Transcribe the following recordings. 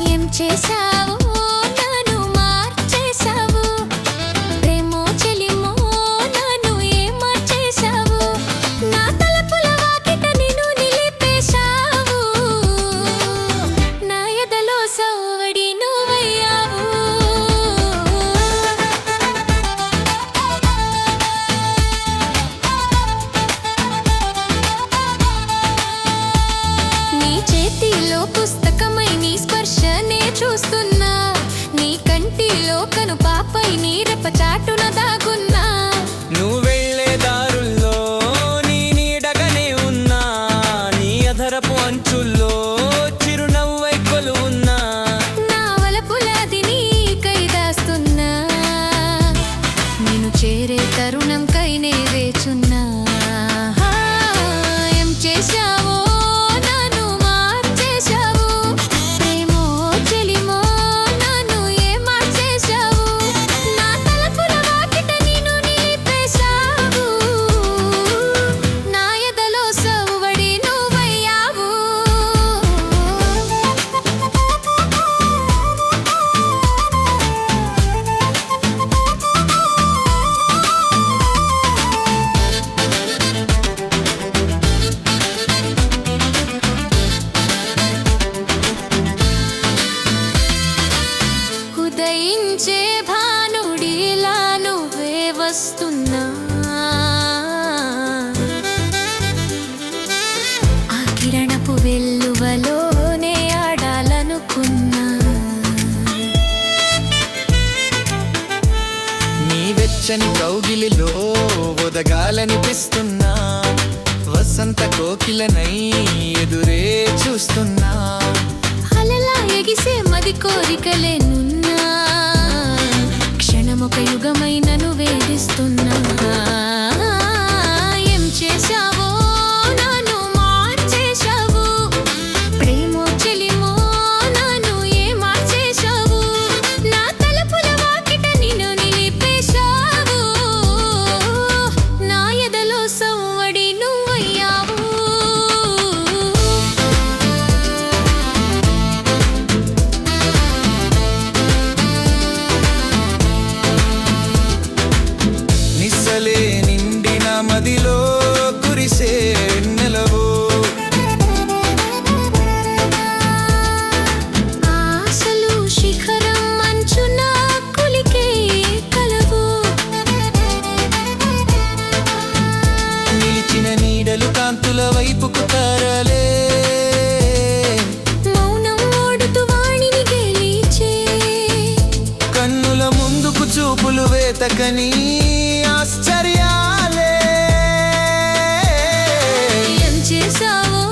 ఏం చేసావు నన్ను మార్చేసావు ప్రేమో చెలిమో నన్ను ఏం మార్చేసావు నా తలపుల వాకిట నిన్ను నిలిపేశావు నా ఎదలో సవ్వడి నువ్వయ్యావు నీ చేతిలో పుస్తకమై నీ స్పర్శనే చూస్తున్నా నీ కంటిలో కను పాపై నీ రెప్పచాటున దాగున్నా నువ్వు వెళ్ళే దారుల్లో నీ నీడగనే ఉన్నా నీ అధరపు అంచుల్లో చిరునవ్వై కొలువున్నా నా వలపులాది నీకై దాస్తున్నా నిన్ను చేరే తరుణం కైనే వేచున్నా ఏం చేశావో నన్ను మార్చేశావు ప్రేమో చెలిమో నన్ను ఏం మార్చేశావు నా తలపుల వాకిట నిన్ను నిలిపేశావు నా ఎదలో సవ్వడి నువ్వయ్యావు ఉదయించే భానుడిలా నువ్వే వస్తున్నా ఆ కిరణపు వెల్లువలోనే ఆడాలనుకున్నా నీ వెచ్చని కౌగిలిలో ఒదగాలనిపిస్తున్నా వసంత కోకిలనై ఎదురే చూస్తున్నా అలలా ఎగిసే మది కోరికలేనున్నా క్షణమొక యుగమై నన్ను వేధిస్తున్నా ఏం చేశావో నన్ను మార్చేశావు ప్రేమో చెలిమో నన్ను ఏం మార్చేశావు నా తలపుల వాకిట నిన్ను నిలిపేశావు నా ఎదలో సవ్వడి నువ్వయ్యావు నిస్సలే నిండిన మదిలో కురిసే నెలవో ఆశలు శిఖరం మంచున కులికే కలవు నిలిచిన నీడలు కాంతుల వైపుకు తరలే మౌనం ఓడుతూ వాణిని గెలిచే కన్నుల ముందుకు చూపులు వేతకని ఆశ్చర్యాలే ఏం చేశావో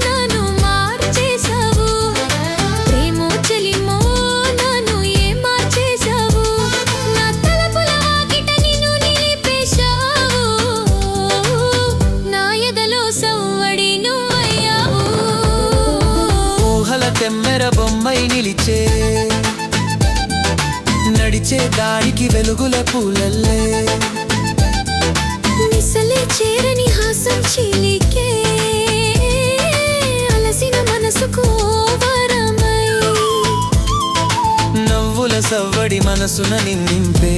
నన్ను మార్చేశావు ప్రేమో చెలిమో నన్ను ఏం మార్చేశావు నా తలపుల వాకిట నిన్ను నిలిపేశావు నా ఎదలో సవ్వడి నువ్వయ్యావు ఊహల తెమ్మెర బొమ్మై నిలిచే నడిచే దారికి వెలుగుల పూలల్లే నిసలే చేరని హాసం చిలికే అలసిన మనసుకు వరమై నవ్వుల సవ్వడి మనసున నింపే